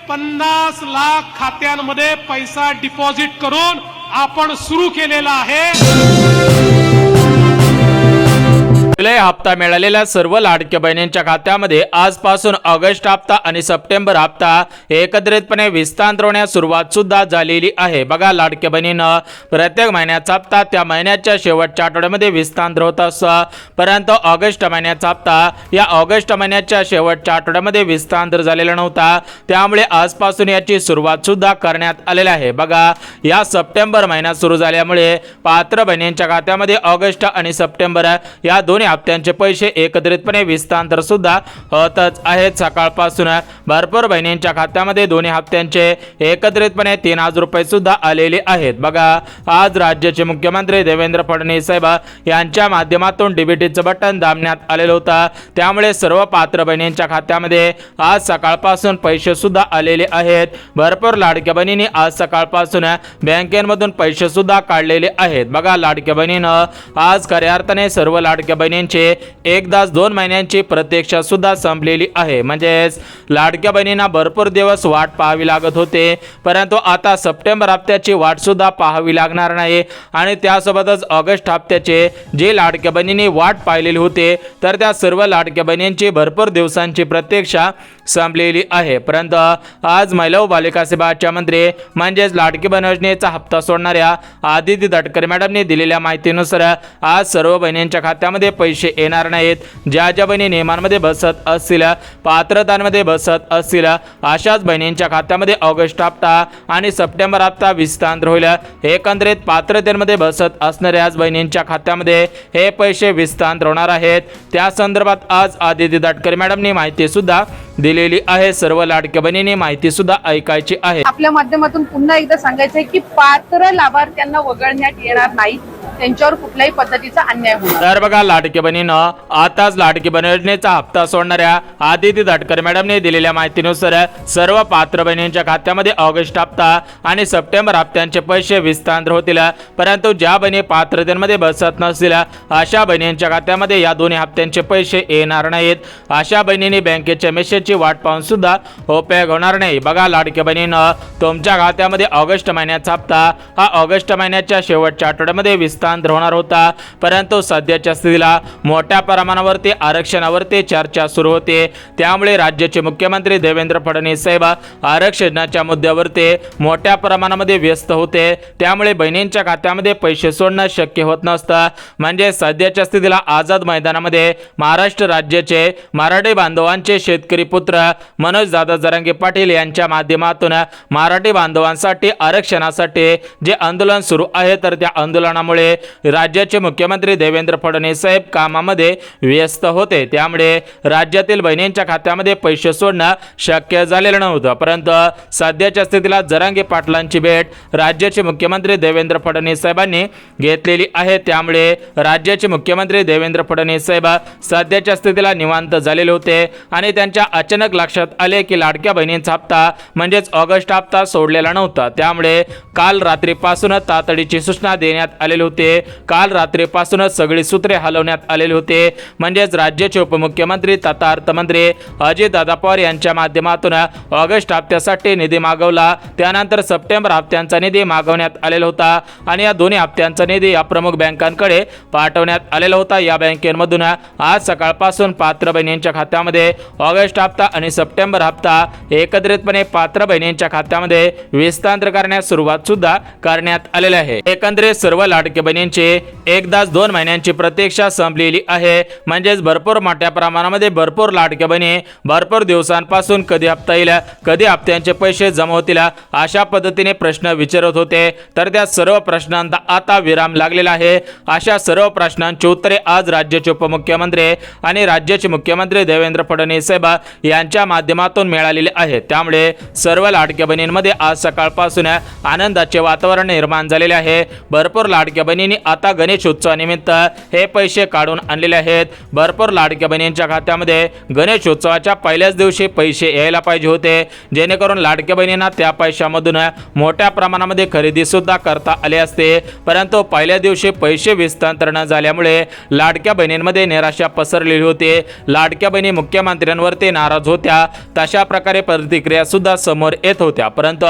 50 लाख खात्यांमध्ये पैसा डिपॉझिट करून आपण सुरू केलेला आहे। जुलै हप्ता मिळालेल्या सर्व लाडक्या बहिणींच्या खात्यामध्ये आजपासून ऑगस्ट हप्ता आणि सप्टेंबर हप्ता एकत्रितपणे विस्तारण्यास सुरुवात सुद्धा झालेली आहे। बघा, लाडक्या बहिणींना प्रत्येक महिन्याचा हप्ता त्या महिन्याच्या शेवटच्या आठवड्यामध्ये विस्तार होत असतो, परंतु ऑगस्ट महिन्याचा हप्ता या ऑगस्ट महिन्याच्या शेवटच्या आठवड्यामध्ये विस्तार झालेला नव्हता, त्यामुळे आजपासून याची सुरुवात सुद्धा करण्यात आलेली आहे। बघा, या सप्टेंबर महिना सुरू झाल्यामुळे पात्र बहिणींच्या खात्यामध्ये ऑगस्ट आणि सप्टेंबर या दोन्ही हप्त्यांचे पैसे एकत्रितपणे विस्तार सुद्धा होतच आहेत। सकाळपासून भरपूर बहिणींच्या खात्यामध्ये दोन्ही हप्त्यांचे एकत्रितपणे 3000 रुपये सुद्धा आलेले आहेत। बघा, आज राज्याचे मुख्यमंत्री देवेंद्र फडणवीस साहेब यांच्या माध्यमातून डीबीटीचं बटन दाबण्यात आलेलं होतं, त्यामुळे सर्व पात्र बहिणींच्या खात्यामध्ये आज सकाळपासून पैसे सुद्धा आलेले आहेत। भरपूर लाडक्या बहिणींनी आज सकाळपासून बँकेमधून पैसे सुद्धा काढलेले आहेत। बघा, लाडक्या बहिणीनं आज खऱ्या अर्थाने सर्व लाडक्या बहिणींचे एकदाच 2 महिन्यांची प्रतीक्षा सुद्धा संपलेली आहे। म्हणजेच लाडक्या बहिणींना भरपूर दिवस वाट पाहावी लागत होते, परंतु आता सप्टेंबर हप्त्याची वाट सुद्धा पाहावी लागणार नाही आणि त्यासोबतच ऑगस्ट हप्त्याचे जे लाडक्या बहिणींनी वाट पाहिलेली होते तर त्या सर्व लाडक्या बहिणींची भरपूर दिवसांची प्रतीक्षा संपलेली आहे। परंतु आज महिला व बालिका सेवा मंत्री म्हणजेच लाडकी बहीण योजनेचा हप्ता सोडणाऱ्या आदिती तटकरे मॅडमने दिलेल्या माहितीनुसार आज सर्व बहिणींच्या खात्यामध्ये पैसे येणार नाहीत। ज्या ज्या बहिणी नियमांमध्ये बसत असतील, पात्रतांमध्ये बसत असतील, अशाच बहिणींच्या खात्यामध्ये ऑगस्ट हप्ता आणि सप्टेंबर हप्ता विस्तार होईल। एकंदरीत पात्रतेमध्ये बसत असणाऱ्या बहिणींच्या खात्यामध्ये हे पैसे विस्तार होणार आहेत। त्या संदर्भात आज आदिती तटकरे मॅडमने माहिती सुद्धा दिलेली आहे। सर्व लाडक्या बहिणींनी माहिती सुद्धा ऐकायची आहे। आपल्या माध्यमातून पुन्हा एकदा सांगायचं आहे की पात्र लाभार्थ्यांना वगळण्यात येणार नाही, त्यांच्यावर कुठल्याही पद्धतीचा अन्याय होणार। तर बघा, लाडकी बहिणीनं आताच लाडकी बहीण योजनेचा हप्ता सोडणाऱ्या आदिती तटकरे मॅडमने दिलेल्या माहितीनुसार सर्व पात्र बहिणींच्या खात्यामध्ये ऑगस्ट हप्ता आणि सप्टेंबर हप्त्यांचे पैसे विस्तार होतील, परंतु ज्या बहिणी पात्रतेमध्ये बसत नसतील अशा बहिणींच्या खात्यामध्ये या दोन्ही हप्त्यांचे पैसे येणार नाहीत। अशा बहिणींनी बँकेच्या मेसेजची वाट पाहून सुद्धा उपयोग होणार नाही। बघा, लाडकी बहिणीनं तुमच्या खात्यामध्ये ऑगस्ट महिन्याचा हप्ता हा ऑगस्ट महिन्याच्या शेवटच्या आठवड्यामध्ये विस्तार होणार होता, परंतु सध्याच्या स्थितीला मोठ्या प्रमाणावरती आरक्षणावरती चर्चा सुरू होते, त्यामुळे राज्याचे मुख्यमंत्री देवेंद्र फडणवीस साहेब आरक्षणाच्या मुद्द्यावरती मोठ्या प्रमाणामध्ये व्यस्त होते, त्यामुळे बहिणींच्या खात्यामध्ये पैसे सोडणं शक्य होत नसतं। म्हणजे सध्याच्या स्थितीला आझाद मैदानामध्ये महाराष्ट्र राज्याचे मराठी बांधवांचे शेतकरी पुत्र मनोज दादा जरांगे पाटील यांच्या माध्यमातून मराठी बांधवांसाठी आरक्षणासाठी जे आंदोलन सुरू आहे, तर त्या आंदोलनामुळे राज्याचे मुख्यमंत्री देवेंद्र फडणवीस साहेब कामामध्ये व्यस्त होते, त्यामुळे राज्यातील बहिणींच्या खात्यामध्ये पैसे सोडणं शक्य झालेलं नव्हतं। परंतु सध्याच्या स्थितीला जरांगे पाटलांची भेट राज्याचे मुख्यमंत्री देवेंद्र फडणवीस साहेबांनी घेतलेली आहे, त्यामुळे राज्याचे मुख्यमंत्री देवेंद्र फडणवीस साहेब सध्याच्या स्थितीला निवांत झालेले होते आणि त्यांच्या अचानक लक्षात आले की लाडक्या बहिणींचा हप्ता म्हणजेच ऑगस्ट हप्ता सोडलेला नव्हता, त्यामुळे काल रात्रीपासूनच तातडीची सूचना देण्यात आलेली होती। काल रात्रीपासूनच सगळी सूत्रे हलवण्यात आलेली होते। म्हणजेच राज्याचे उपमुख्यमंत्री तथा अर्थमंत्री अजितदादा पवार यांच्या माध्यमातून ऑगस्ट हप्त्यासाठी निधी मागवला, त्यानंतर सप्टेंबर हप्त्यांचा निधी मागवण्यात आलेला होता आणि या दोन्ही हप्त्यांचा निधी या प्रमुख बँकांकडे पाठवण्यात आलेला होता। या बँकेमधून आज सकाळपासून पात्र बहिणींच्या खात्यामध्ये ऑगस्ट हप्ता आणि सप्टेंबर हप्ता एकत्रितपणे पात्र बहिणींच्या खात्यामध्ये विस्तार करण्यास सुरुवात सुद्धा करण्यात आलेली आहे। एकंदरीत सर्व लाडके बहिणींचे एकदाच 2 महिन्यांची प्रतीक्षा संपलेली आहे। म्हणजेच भरपूर मोठ्या प्रमाणामध्ये भरपूर लाडक्या बहिणी भरपूर दिवसांपासून कधी हप्ता येईल, कधी हप्त्यांचे पैसे जमा होतील अशा पद्धतीने प्रश्न विचारत होते, तर त्या सर्व प्रश्नांना आता विराम लागलेला आहे। अशा सर्व प्रश्नांची उत्तरे आज राज्याचे उपमुख्यमंत्री आणि राज्याचे मुख्यमंत्री देवेंद्र फडणवीस साहेब यांच्या माध्यमातून मिळालेले आहेत, त्यामुळे सर्व लाडक्या बहिणींमध्ये आज सकाळपासून आनंद आनंदाचे वातावरण निर्माण झालेले आहे। भरपूर लाडक्या बहिणींनी आता गणेश उत्सवानिमित्त हे पैसे काढून आणलेले आहेत। भरपूर लाडक्या बहिणींच्या खात्यामध्ये गणेश उत्सवाच्या पहिल्याच दिवशी पैसे यायला पाहिजे होते, जेणेकरून लाडक्या बहिणींना त्या पैशामधून मोठ्या प्रमाणामध्ये खरेदी सुद्धा करता आले असते। परंतु पहिल्या दिवशी पैसे विस्तांतर न झाल्यामुळे लाडक्या बहिणींमध्ये निराशा पसरलेली होती। लाडक्या बहिणी मुख्यमंत्र्यांवरती नाराज होत्या, तशा प्रकारे प्रतिक्रिया सुद्धा समोर येत होत्या। परंतु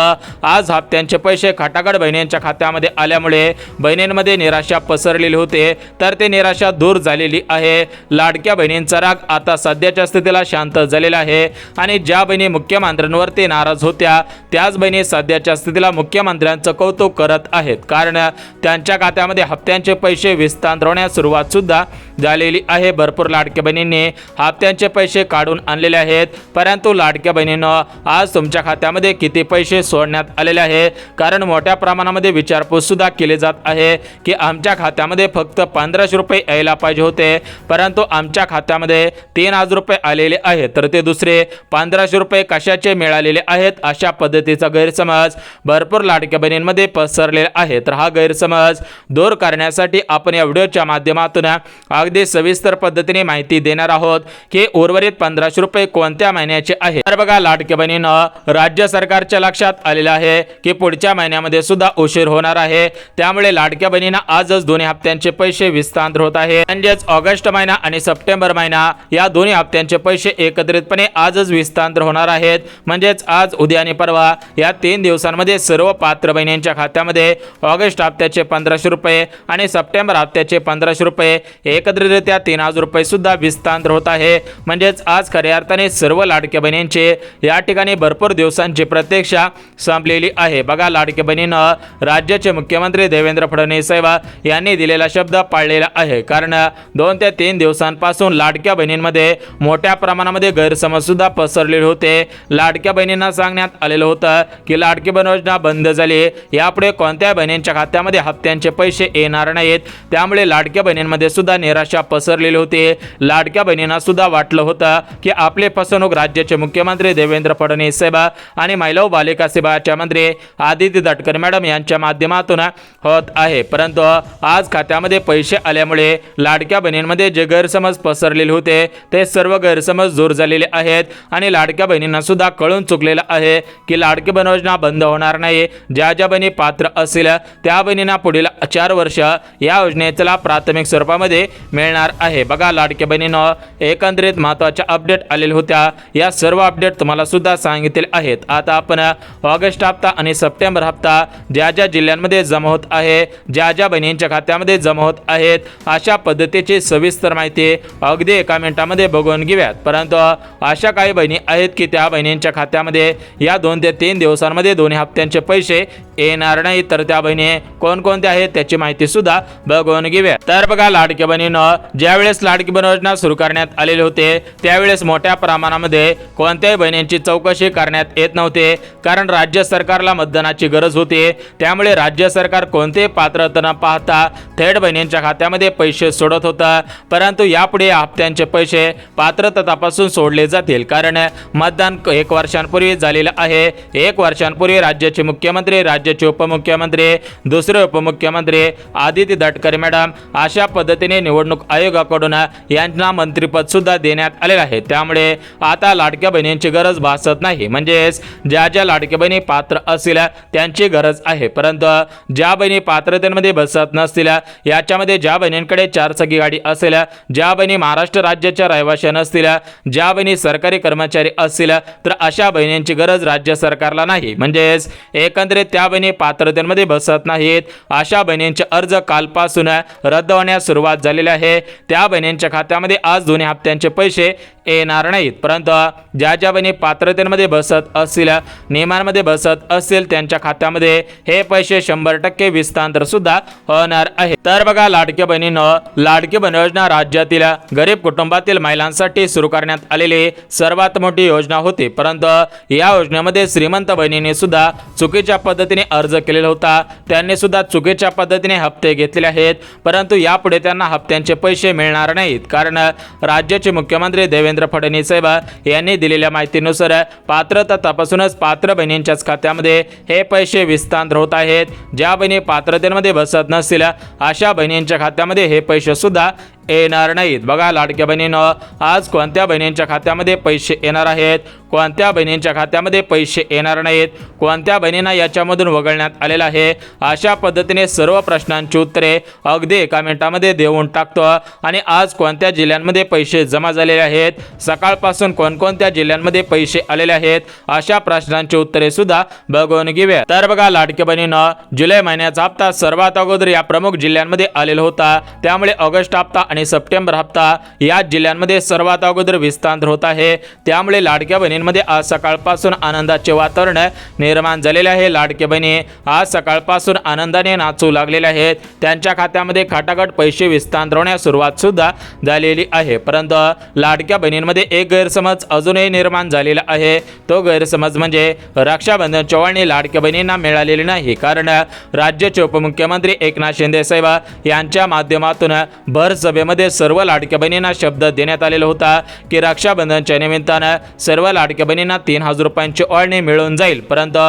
आज हप्त्यांचे पैसे खटागड बहिणींच्या खात्यामध्ये आल्यामुळे बहिणींमध्ये निराशा पसरलेली होते, तर ते निराशा दूर झालेली आहे। लाडक्या बहिणींचा राग आता सध्याच्या स्थितीला शांत झालेला आहे आणि ज्या बहिणी मुख्यमंत्र्यांवरती नाराज होत्या त्याच बहिणी सध्याच्या स्थितीला मुख्यमंत्र्यांचं कौतुक करत आहेत, कारण त्यांच्या खात्यामध्ये हप्त्यांचे पैसे विस्तांतर होण्यास सुरुवात सुद्धा झालेली आहे। भरपूर लाडक्या बहिणींनी हप्त्यांचे पैसे काढून आणलेले आहेत, परंतु लाडक्या बहिणींनो आज तुमच्या खात्यामध्ये किती पैसे सोडण्यात आलेले आहे, कारण मोठ्या प्रमाणामध्ये विचारपूस सुद्धा केली जात आहे की आमच्या खात्यामध्ये फक्त 1500 रुपये यायला पाहिजे होते, परंतु आमच्या खात्यामध्ये 3000 रुपये आलेले आहेत, तर ते दुसरे 1500 रुपये कशाचे मिळालेले आहेत, अशा पद्धतीचा गैरसमज भरपूर लाडक्या बहिणींमध्ये पसरलेला आहे। तर हा गैरसमज दूर करण्यासाठी आपण या व्हिडिओच्या माध्यमातून अगदी सविस्तर पद्धतीने माहिती देणार आहोत की उर्वरित 1500 रुपये कोणत्या महिन्याचे आहे। तर बघा लाडक्या बहिणींनो, राज्य सरकारच्या लक्षात आलेलं आहे की पुढच्या महिन्यामध्ये सुद्धा उशीर होणार आहे, त्यामुळे लाडक्या बहिणींना आजच दोन्ही हप्त्यांचे पैसे विस्तांतर होत आहे। म्हणजेच ऑगस्ट महिना आणि सप्टेंबर महिना या दोन्ही हप्त्यांचे पैसे एकत्रितपणे आजच विस्तांतर होणार आहेत। म्हणजेच आज, उद्या आणि परवा या 3 दिवसांमध्ये सर्व पात्र बहिणींच्या खात्यामध्ये ऑगस्ट हप्त्याचे 1500 रुपये आणि सप्टेंबर हप्त्याचे 1500 रुपये एकत्रितरित्या 3000 रुपये सुद्धा विस्तांतर होत आहे। म्हणजेच आज खऱ्या अर्थाने सर्व लाडक्या बहिणींचे या ठिकाणी भरपूर दिवसांची प्रतीक्षा संपलेली आहे। बघा लाडक्या बहिणींनो, राज्याचे मुख्यमंत्री देवेंद्र फडणवीस साहेब यांनी दिलेला शब्द पाळलेला आहे, कारण 2 ते 3 दिवसांपासून लाडक्या बहिणींमध्ये मोठ्या प्रमाणामध्ये गैरसमज सुद्धा पसरलेले होते। लाडक्या बहिणींना सांगण्यात आलेलं होतं की लाडकी बहीण योजना बंद झाली, यापुढे कोणत्या बहिणींच्या खात्यामध्ये हप्त्यांचे पैसे येणार नाहीत, त्यामुळे लाडक्या बहिणींमध्ये सुद्धा निराशा पसरलेली होती। लाडक्या बहिणींना सुद्धा वाटलं होतं की आपले फसवणूक राज्याचे मुख्यमंत्री देवेंद्र फडणवीस साहेब आणि महिला व बालिका सेवाच्या मंत्री आदिती तटकरे मॅडम यांच्या माध्यमातून होत आहे, परंतु आज खात्यामध्ये पैसे आल्यामुळे लाडक्या बहिणींमध्ये जे गैरसमज पसरलेले होते ते सर्व गैरसमज दूर झालेले आहेत आणि लाडक्या बहिणींना सुद्धा कळून चुकलेलं आहे की लाडकी बहीण योजना बंद होणार नाही। ज्या ज्या बहिणी पात्र असतील त्या बहिणींना पुढील 4 वर्ष या योजनेला प्राथमिक स्वरूपामध्ये मिळणार आहे। बघा लाडक्या बहिणींनो, एकंदरीत महत्त्वाच्या अपडेट आलेल्या होत्या, या सर्व अपडेट तुम्हाला सुद्धा सांगितले आहेत। आता आपण ऑगस्ट हप्ता आणि सप्टेंबर हप्ता ज्या ज्या जिल्ह्यांमध्ये जमा होत आहे, ज्या ज्या बहिणींच्या खात्यामध्ये जमा होत आहेत, अशा पद्धतीची सविस्तर माहिती अगदी 1 मिनिटामध्ये बघून घेऊयात। परंतु अशा काही बहिणी आहेत की त्या बहिणींच्या खात्यामध्ये या 2 ते 3 दिवसांमध्ये दोन्ही हप्त्यांचे पैसे येणार नाही, तर त्या बहिणी कोणकोणत्या आहेत त्याची माहिती सुद्धा बघून घेऊया। तर बघा लाडक्या बहिणींनो, ज्यावेळेस लाडकी बहीण योजना सुरू करण्यात आलेली होते त्यावेळेस मोठ्या प्रमाणामध्ये कोणत्याही बहिणींची चौकशी करण्यात येत नव्हते, कारण राज्य सरकारला मतदानाची गरज होती, त्यामुळे राज्य सरकार कोणते पात्रता न पाहता थेट बहिणींच्या खात्यामध्ये पैसे सोडत होता। परंतु यापुढे हप्त्यांचे पैसे पात्रता तपासून सोडले जातील, कारण मतदान 1 वर्षांपूर्वी झालेलं आहे। 1 वर्षांपूर्वी राज्याचे मुख्यमंत्री, राज्याचे उपमुख्यमंत्री, दुसरे उपमुख्यमंत्री आदिती तटकरे मॅडम अशा पद्धतीने निवडणूक आयोगाकडून यांना मंत्रिपद सुद्धा देण्यात आलेलं आहे, त्यामुळे आता लाडक्या बहिणींची गरज भासत नाही। म्हणजेच ज्या ज्या लाडक्या बहिणी पात्र असतील त्यांची गरज आहे, परंतु ज्या बहिणी पात्रतेमध्ये बसत नसतील, याच्यामध्ये ज्या बहिणींकडे 4 चाकी गाडी असेल, ज्या बहिणी महाराष्ट्र राज्याच्या रहिवासी नसतील, ज्या बहिणी सरकारी कर्मचारी असतील, तर अशा बहिणींची गरज राज्य सरकारला नाही। म्हणजेच एकंदरीत त्या बहिणी पात्रतेमध्ये बसत नाहीत, अशा बहिणींचे अर्ज कालपासून रद्द होण्यास सुरुवात झालेली आहे। त्या बहिणींच्या खात्यामध्ये आज दोन्ही हप्त्यांचे पैसे येणार नाहीत, परंतु ज्या ज्या बहिणी पात्रतेमध्ये बसत असतील, नियमांमध्ये बसत असतील, त्यांच्या खात्यामध्ये हे पैसे 100% विस्तांतर सुद्धा होणार आहे। तर बघा लाडक्या बहिणींनो, लाडकी बहीण योजना राज्यातील गरीब कुटुंबातील महिलांसाठी सुरू करण्यात आलेली सर्वात मोठी योजना होती, परंतु या योजनेमध्ये श्रीमंत बहिणींनी सुद्धा चुकीच्या पद्धतीने अर्ज केलेला होता, त्यांनी सुद्धा चुकीच्या पद्धतीने हप्ते घेतलेले आहेत, परंतु यापुढे त्यांना हप्त्यांचे पैसे मिळणार नाहीत, कारण राज्याचे मुख्यमंत्री देवेंद्र फडणवीस साहेब यांनी दिलेल्या माहितीनुसार पात्रता तपासूनच पात्र बहिणींच्याच खात्यामध्ये हे पैसे पैसे विस्तार होत आहेत. ज्या बहिणी पात्रतेमध्ये बसत नसतील अशा बहिणींच्या खात्यामध्ये हे पैसे सुद्धा येणार नाहीत. बघा लाडक्या बहिणीनं आज कोणत्या बहिणींच्या खात्यामध्ये पैसे येणार आहेत, कोणत्या बहिणींच्या खात्यामध्ये पैसे येणार नाहीत, कोणत्या बहिणींना याच्यामधून वगळण्यात आलेलं आहे, अशा पद्धतीने सर्व प्रश्नांची उत्तरे अगदी एका मिनिटामध्ये देऊन टाकतो. आणि आज कोणत्या जिल्ह्यांमध्ये पैसे जमा झालेले आहेत, सकाळपासून कोणकोणत्या जिल्ह्यांमध्ये पैसे आलेले आहेत, अशा प्रश्नांची उत्तरे सुद्धा बघून घेऊया. तर बघा लाडक्या बहिणीनं जुलै महिन्याचा हप्ता सर्वात अगोदर या प्रमुख जिल्ह्यांमध्ये आलेला होता. त्यामुळे ऑगस्ट हप्ता आणि सप्टेंबर हप्ता या जिल्ह्यांमध्ये सर्वात अगोदर विस्तार होत आहे. त्यामुळे लाडक्या बहिणींमध्ये आज सकाळपासून आनंदाचे वातावरण निर्माण झालेले आहे. लाडक्या बहिणी आज सकाळपासून आनंदाने नाचू लागलेल्या आहेत. त्यांच्या खात्यामध्ये खटाखट पैसे विस्तार होण्यास सुरुवात सुद्धा झालेली आहे. परंतु लाडक्या बहिणींमध्ये एक गैरसमज अजूनही निर्माण झालेला आहे. तो गैरसमज म्हणजे रक्षाबंधन चोवाळणी लाडक्या बहिणींना मिळालेली नाही. कारण राज्याचे उपमुख्यमंत्री एकनाथ शिंदे साहेब यांच्या माध्यमातून भर सभेमध्ये सर्व लाडक्या बहिणींना शब्द देण्यात आलेला होता की रक्षाबंधनच्या निमित्तानं सर्व लाडक्या बहिणींना 3,000 रुपयांची ओवाळणी मिळून जाईल. परंतु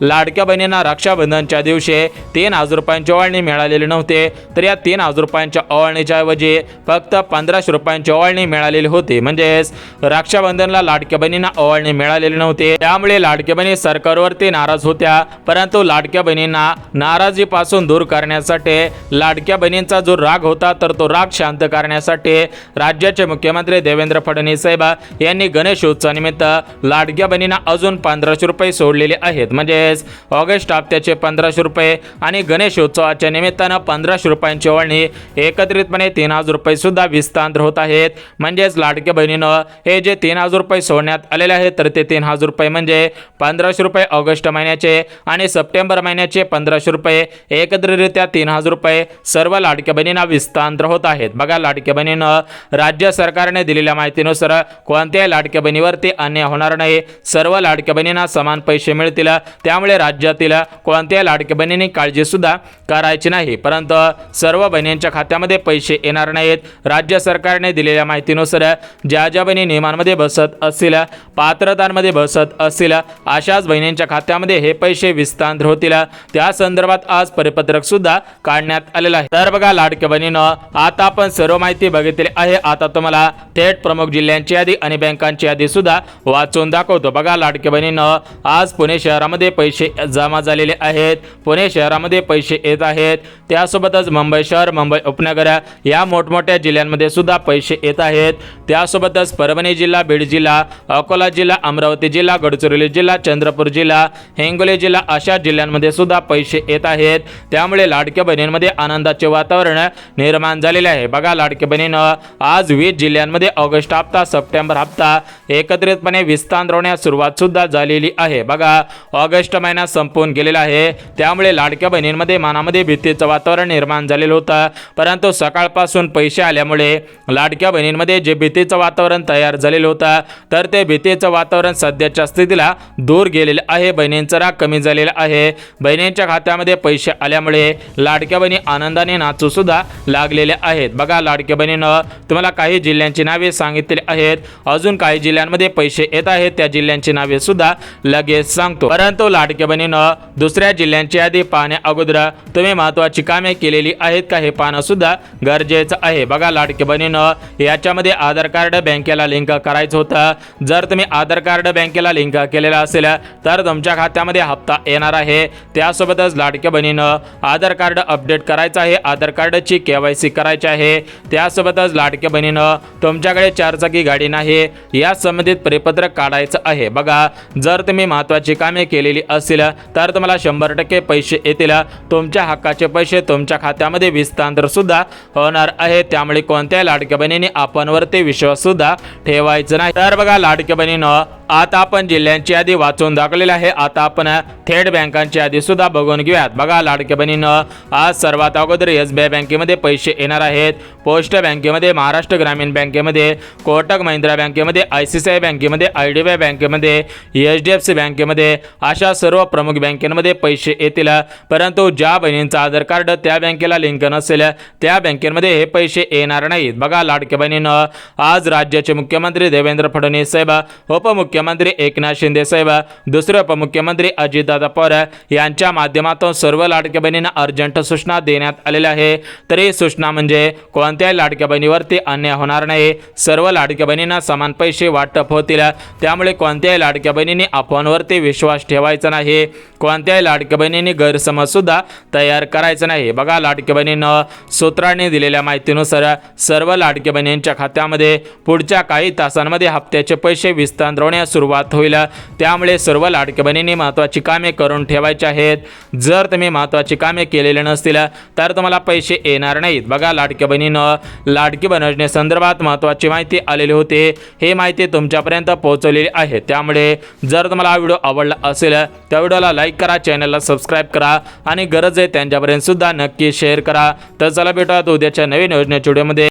लाडक्या बहिणींना रक्षाबंधनच्या दिवशी 3,000 रुपयांची ओवाळणी मिळालेली नव्हते. तर या 3,000 रुपयांच्या ओवाळणीच्या ऐवजी फक्त 1,500 रुपयांची ओवाळणी मिळालेली होती. म्हणजेच रक्षाबंधनला लाडक्या बहिणींना ओवाळणी मिळालेली नव्हती. त्यामुळे लाडक्या बहिणी सरकारवरती नाराज होत्या. परंतु लाडक्या बहिणींना नाराजीपासून दूर करण्यासाठी, लाडक्या बहिणींचा जो राग होता तर तो राग शांत करण्यासाठी राज्याचे मुख्यमंत्री देवेंद्र फडणवीस साहेब यांनी गणेश उत्सवानिमित्त लाडक्या बहिणींना अजून 1,500 रुपये सोडलेले आहेत. म्हणजेच ऑगस्ट हप्त्याचे 1,500 रुपये आणि गणेश उत्सवाच्या निमित्तानं 1,500 रुपयांची ओवाळणी एकत्रितपणे 3,000 रुपये सुद्धा विस्तार होत आहेत. म्हणजेच लाडक्या बहिणीनं हे जे 3,000 रुपये सोडण्यात आलेले आहेत तर ते 3,000 रुपये म्हणजे 1,500 रुपये ऑगस्ट महिन्याचे आणि सप्टेंबर महिन्याचे 1,500 रुपये एकत्रितरित्या 3,000 रुपये सर्व लाडक्या बहिणींना विस्तार होत आहेत. बघा लाडक्या बहिणीनं राज्य सरकारने दिलेल्या माहितीनुसार कोणत्याही लाडक्या बहिणीवरती अन्याय होणार नाही. सर्व लाडक्या बहिणींना समान पैसे मिळतील. त्यामुळे राज्यातील कोणत्याही लाडक्या बहिणींनी काळजी सुद्धा करायची नाही. परंतु सर्व बहिणींच्या खात्यामध्ये पैसे येणार नाहीत. राज्य सरकारने दिलेल्या माहितीनुसार ज्या ज्या बहिणी नियमांमध्ये बसत असतील, पात्रतांमध्ये बसत असतील अशाच बहिणींच्या खात्यामध्ये हे पैसे विस्तार होतील. त्या संदर्भात आज परिपत्रक सुद्धा काढण्यात आलेलं आहे. तर बघा लाडक्या बहिणीनं आता आपण सर्व माहिती बघितली आहे. आता तुम्हाला थेट प्रमुख जिल्ह्यांची यादी आणि बँकांची यादी सुद्धा वाचून दाखवतो. बघा लाडक्या बहिणीनं आज पुणे शहरामध्ये पैसे जमा झालेले आहेत. पुणे शहरामध्ये पैसे येत आहेत. त्यासोबतच मुंबई शहर, मुंबई उपनगर या मोठमोठ्या जिल्ह्यांमध्ये सुद्धा पैसे येत आहेत. त्यासोबतच परभणी जिल्हा, बीड जिल्हा, अकोला जिल्हा, अमरावती जिल्हा, गडचिरोली जिल्हा, चंद्रपूर जिल्हा, हिंगोली जिल्हा अशा जिल्ह्यांमध्ये सुद्धा पैसे येत आहेत. त्यामुळे लाडक्या बहिणींमध्ये आनंदाचे वातावरण निर्माण झालेले आहे. बघा लाडक्या बहिणीनं आज 20 जिल्ह्यांमध्ये ऑगस्ट हप्ता, सप्टेंबर हप्ता एकत्रितपणे विस्तार होण्यास सुरुवात सुद्धा झालेली आहे. बघा ऑगस्ट महिना संपून गेलेला आहे. त्यामुळे लाडक्या बहिणींमध्ये मनामध्ये भीतीचं वातावरण निर्माण झालेलं होतं. परंतु सकाळपासून पैसे आल्यामुळे लाडक्या बहिणींमध्ये जे भीतीचं वातावरण तयार झालेलं होतं तर ते भीतीचं वातावरण सध्याच्या स्थितीला दूर गेलेलं आहे. बहिणींचा राग कमी झालेला आहे. बहिणींच्या खात्यामध्ये पैसे आल्यामुळे लाडक्या बहिणी आनंदाने नाचू सुद्धा लागलेल्या आहेत. बघा लाडक्या बहिणीनं तुम्हाला काही जिल्ह्यांची नावे सांगितलेली आहेत. अजून काही जिल्ह्यांमध्ये पैसे येत आहेत. त्या जिल्ह्यांची नावे सुद्धा लगेच सांगतो. परंतु लाडक्या बहिणीनं दुसऱ्या जिल्ह्यांची यादी पाहण्या अगोदर तुम्ही महत्त्वाची कामे केलेली आहेत का हे पाहणं सुद्धा गरजेचं आहे. बघा लाडक्या बहिणीनं याच्यामध्ये आधार कार्ड बँकेला लिंक करायचं होतं. जर तुम्ही आधार कार्ड बँकेला लिंक केलेला असेल तर तुमच्या खात्यामध्ये हप्ता येणार आहे. त्यासोबतच लाडक्या बहिणीनं आधार कार्ड अपडेट करायचं आहे. आधार कार्डची KYC करायची आहे. त्यासोबतच लाडक्या बहिणीनं तुमच्याकडे 4 चाकी गाडी नाही या संबंधित परिपत्रक काढायचं आहे. बघा जर तुम्ही महत्त्वाची कामे केलेली असतील तर तुम्हाला 100% पैसे येतील. तुमच्या हक्काचे पैसे तुमच्या खात्यामध्ये विस्तार सुद्धा होणार आहे. त्यामुळे कोणत्याही लाडक्या बहिणीने आपणवरती विश्वास सुद्धा ठेवायचा नाही. तर बघा लाडक्या बहिणीनं आता आपण जिल्ह्यांची यादी वाचून दाखवलेली आहे. आता आपण थेट बँकांची यादी सुद्धा बघून घेऊयात. बघा लाडक्या बहिणीनं आज सर्वात अगोदर SBI बँकेमध्ये पैसे येणार आहेत. पोस्ट बँकेमध्ये, महाराष्ट्र ग्रामीण बँकेमध्ये, कोटक महिंद्रा बँकेमध्ये, ICICI बँकेमध्ये, IDBI बँकेमध्ये, HDFC बँकेमध्ये अशा सर्व प्रमुख बँकेमध्ये पैसे येतील. परंतु ज्या बहिणींचं आधार कार्ड त्या बँकेला लिंक नसेल त्या बँकेमध्ये हे पैसे येणार नाहीत. बघा लाडक्या बहिणीनं आज राज्याचे मुख्यमंत्री देवेंद्र फडणवीस साहेब, उपमुख्यमंत्री मुख्यमंत्री एकनाथ शिंदे साहेब, दुसरे उपमुख्यमंत्री अजितदादा पवार यांच्या माध्यमातून सर्व लाडक्या बहिणींना अर्जंट सूचना देण्यात आलेल्या आहे. तर ही सूचना म्हणजे कोणत्याही लाडक्या बहिणीवरती अन्याय होणार नाही, सर्व लाडक्या बहिणींना समान पैसे वाटप होतील. त्यामुळे कोणत्याही लाडक्या बहिणींनी अफवांवरती विश्वास ठेवायचा नाही, कोणत्याही लाडक्या बहिणींनी गैरसमज सुद्धा तयार करायचा नाही. बघा, लाडक्या बहिणींना सूत्रांनी दिलेल्या माहितीनुसार सर्व लाडक्या बहिणींच्या खात्यामध्ये पुढच्या काही तासांमध्ये हप्त्याचे पैसे विस्तार होण्यास सुरुवात होईल. त्यामुळे सर्व लाडक्या बहिणींनी महत्त्वाची कामे करून ठेवायची आहेत. जर तुम्ही महत्त्वाची कामे केलेली नसतील तर तुम्हाला पैसे येणार नाहीत. बघा, लाडक्या बहिणींना लाडकी बहीण योजनेसंदर्भात महत्त्वाची माहिती आलेली होती. ही माहिती तुमच्यापर्यंत पोहोचवलेली आहे. त्यामुळे जर तुम्हाला हा व्हिडिओ आवडला असेल त्या व्हिडिओला लाईक करा, चॅनलला सबस्क्राईब करा आणि गरज आहे त्यांच्यापर्यंत सुद्धा नक्की शेअर करा. तर चला भेटूयात उद्याच्या नवीन योजनेच्या व्हिडिओमध्ये.